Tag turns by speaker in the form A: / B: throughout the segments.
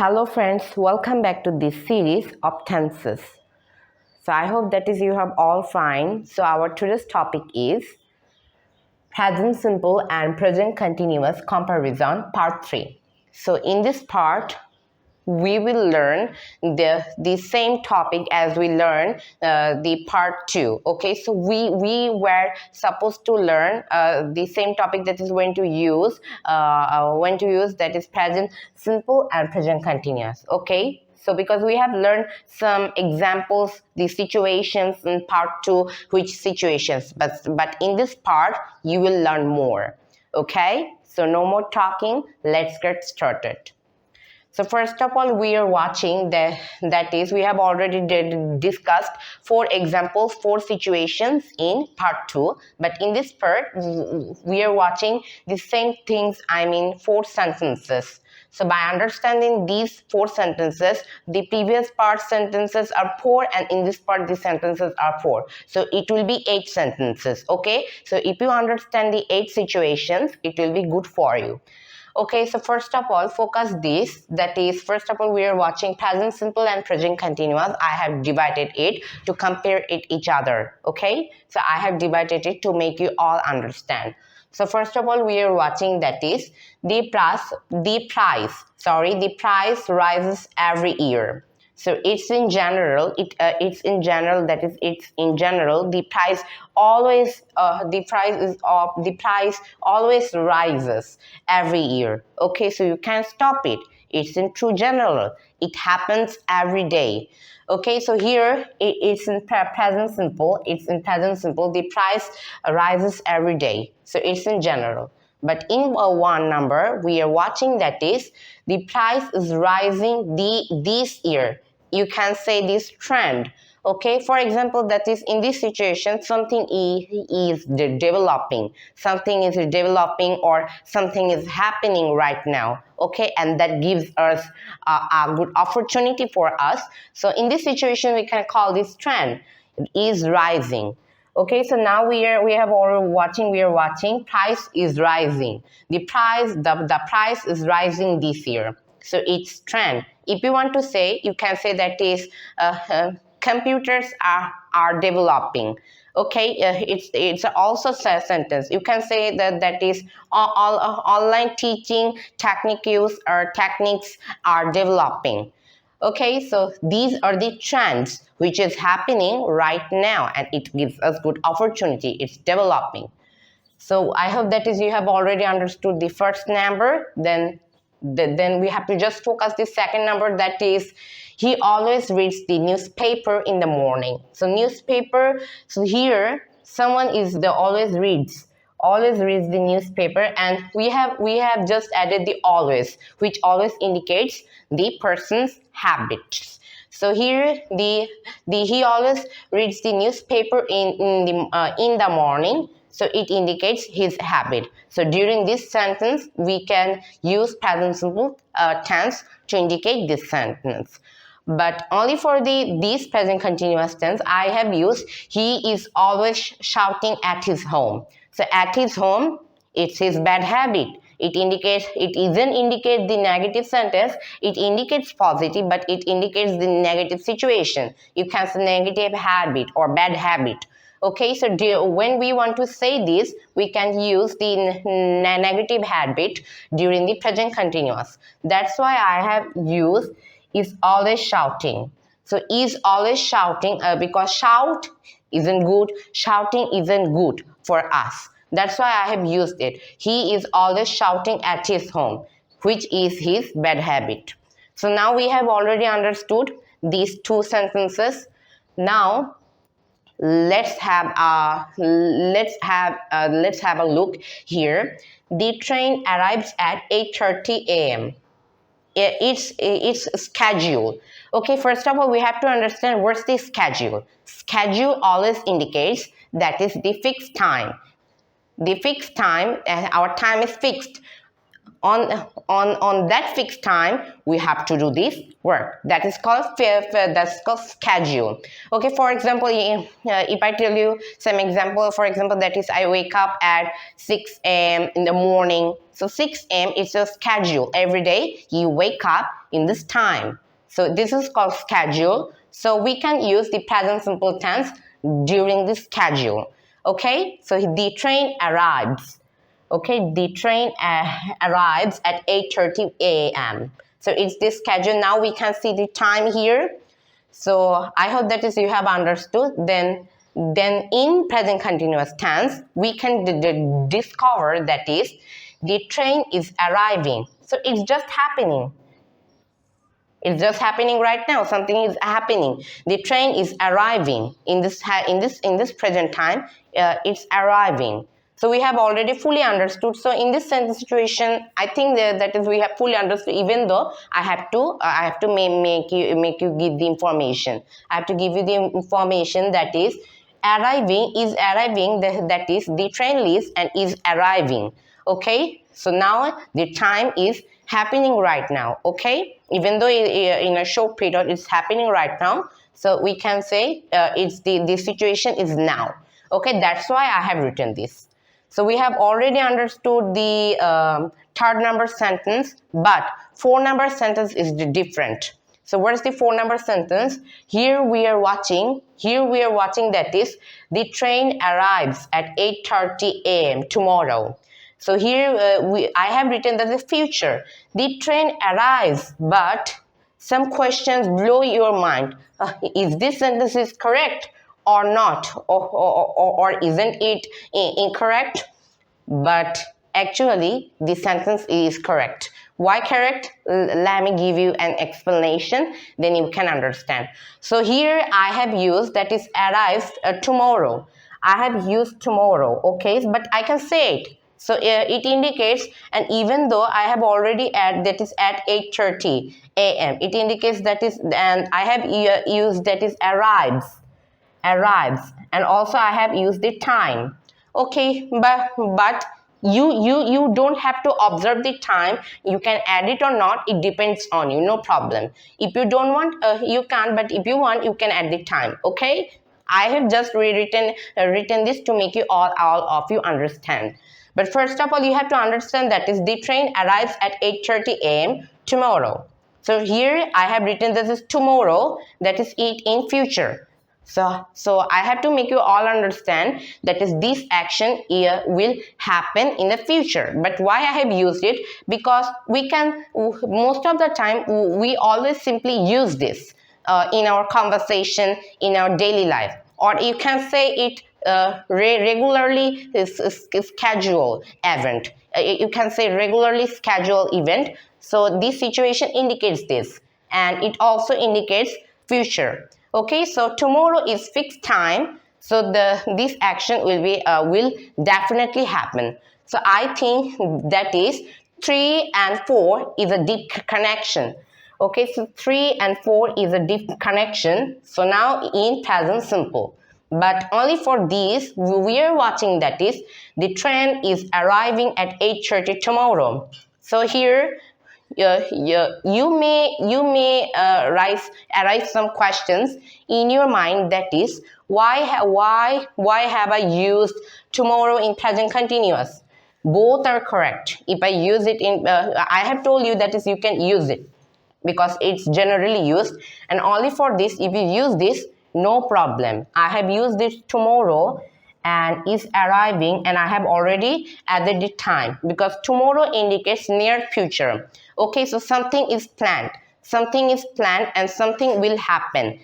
A: Hello friends, welcome back to this series of tenses. So I hope that is you have all fine. So our today's topic is present simple and present continuous comparison part 3. So in this part we will learn the same topic as we learned the part 2. Okay, so we were supposed to learn the same topic that is when to use that is present simple and present continuous. Okay, so because we have learned some examples, the situations in part 2, which situations, but in this part you will learn more. Okay, so no more talking, let's get started. So first of all, we are watching that is we have already discussed 4 examples, 4 situations in part 2. But in this part, we are watching the same things, 4 sentences. So by understanding these 4 sentences, the previous part sentences are 4 and in this part the sentences are 4. So it will be 8 sentences, okay? So if you understand the 8 situations, it will be good for you. Okay, so first of all, focus this. That is, first of all, we are watching present simple and present continuous. I have divided it to compare it each other. Okay, so I have divided it to make you all understand. So first of all, we are watching that is the price rises every year. So it's in general. It's in general. That is, it's in general. The price always always rises every year. Okay, so you can't stop it. It's in true general. It happens every day. Okay, so here it's in present simple. It's in present simple. The price rises every day. So it's in general. But in one number, we are watching that is the price is rising this year. You can say this trend. Okay, for example, that is in this situation, something is developing. Something is developing or something is happening right now. Okay, and that gives us a good opportunity for us. So in this situation, we can call this trend. It is rising. Okay, so now we are watching price is rising. The price is rising this year. So it's trend. If you want to say, you can say that is computers are developing. Okay, it's also a sentence. You can say that is all online teaching techniques are developing. Okay, so these are the trends which is happening right now and it gives us good opportunity. It's developing. So I hope that is you have already understood the first number. Then we have to just focus the second number, that is he always reads the newspaper in the morning. So newspaper, so here someone is the always reads the newspaper, and we have just added the always, which always indicates the person's habits. So here he always reads the newspaper in the morning. So it indicates his habit. So during this sentence, we can use present simple tense to indicate this sentence. But only for this present continuous tense, I have used he is always shouting at his home. So at his home, it's his bad habit. It doesn't indicate the negative sentence. It indicates positive, but it indicates the negative situation. You can say negative habit or bad habit. Okay, so when we want to say this, we can use the negative habit during the present continuous. That's why I have used is always shouting. So is always shouting because shout isn't good, shouting isn't good for us. That's why I have used it. He is always shouting at his home, which is his bad habit. So now we have already understood these 2 sentences. Now let's have a look here. The train arrives at 8:30 a.m. It's schedule. Okay, first of all, we have to understand what's the schedule. Schedule always indicates that is the fixed time. The fixed time, our time is fixed. on that fixed time we have to do this work. That is called schedule. Okay, for example, if I tell you some example, for example, that is I wake up at 6 a.m. in the morning. So 6 a.m. is a schedule. Every day you wake up in this time. So this is called schedule. So we can use the present simple tense during this schedule. Okay, so the train arrives. Okay, the train arrives at 8:30 a.m. So it's this schedule. Now we can see the time here. So I hope that is you have understood. Then in present continuous tense, we can discover that is the train is arriving. So it's just happening. It's just happening right now. Something is happening. The train is arriving in this present time. It's arriving. So we have already fully understood. So in this sentence situation, I think that is we have fully understood. Even though I have to make you give the information. I have to give you the information that is arriving is arriving. That is the train leaves and is arriving. Okay. So now the time is happening right now. Okay. Even though in a short period it's happening right now. So we can say it's the situation is now. Okay. That's why I have written this. So we have already understood the third number sentence, but 4-number sentence is different. So where's the 4-number sentence? Here we are watching that is the train arrives at 8:30 a.m. tomorrow. So here I have written that the future. The train arrives, but some questions blow your mind. Is this sentence is correct or not? Or isn't it incorrect? But actually, the sentence is correct. Why correct? Let me give you an explanation, then you can understand. So here I have used that is arrives tomorrow. I have used tomorrow, okay? But I can say it. So it indicates, and even though I have already added that is at 8:30 a.m., it indicates that is, and I have used that is arrives, and also I have used the time. Okay, but you don't have to observe the time. You can add it or not. It depends on you. No problem. If you don't want, you can't. But if you want, you can add the time. Okay. I have just written this to make you all of you understand. But first of all, you have to understand that is the train arrives at 8:30 a.m. tomorrow. So here I have written this is tomorrow. That is it in future. So I have to make you all understand that is this action will happen in the future. But why I have used it? Because we can, most of the time, we always simply use this in our conversation, in our daily life. Or you can say it regularly schedule event. You can say regularly schedule event. So this situation indicates this. And it also indicates future. Okay, so tomorrow is fixed time, so this action will definitely happen. So I think that is 3 and 4 is a deep connection. Okay, so 3 and 4 is a deep connection. So now in present simple, but only for these we are watching that is the train is arriving at 8:30 tomorrow. So here you may arise some questions in your mind, that is why have I used tomorrow in present continuous? Both are correct. If I use it in I have told you that is you can use it because it's generally used, and only for this if you use this, no problem. I have used this tomorrow and is arriving, and I have already added the time because tomorrow indicates near future. Okay, so something is planned and something will happen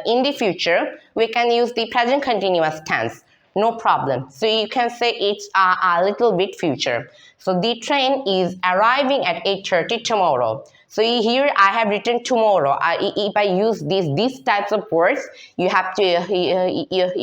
A: in the future. We can use the present continuous tense, no problem. So you can say it's a little bit future. So the train is arriving at 8:30 tomorrow. So here I have written tomorrow. If I use these types of words, you have to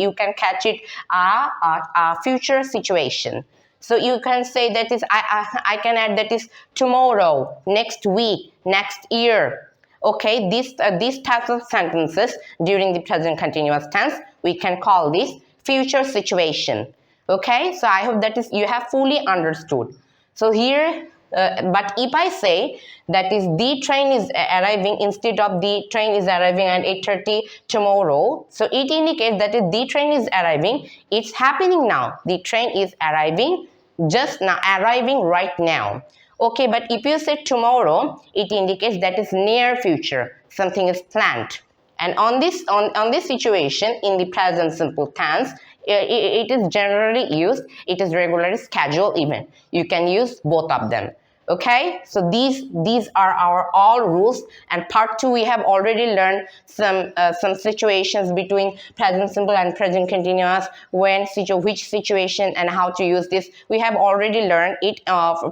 A: you can catch it a future situation. So you can say that is I can add that is tomorrow, next week, next year. Okay, these types of sentences during the present continuous tense we can call this future situation. Okay, so I hope that is you have fully understood. So here But if I say that is the train is arriving instead of the train is arriving at 8:30 tomorrow, so it indicates that is the train is arriving. It's happening now. The train is arriving just now, arriving right now. Okay, but if you say tomorrow, it indicates that is near future. Something is planned. And on this situation, in the present simple tense, it is generally used, it is regularly scheduled even. You can use both of them. Okay, so these are our all rules, and part 2 we have already learned some situations between present simple and present continuous, which situation and how to use this. We have already learned it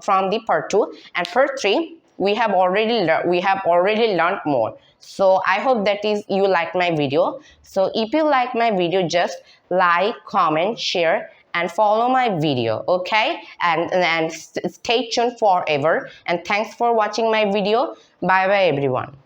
A: from the part 2, and part 3 we have already learned more. So I hope that is you like my video. So if you like my video, just like, comment, share, and follow my video, okay? And stay tuned forever. And thanks for watching my video. Bye bye everyone.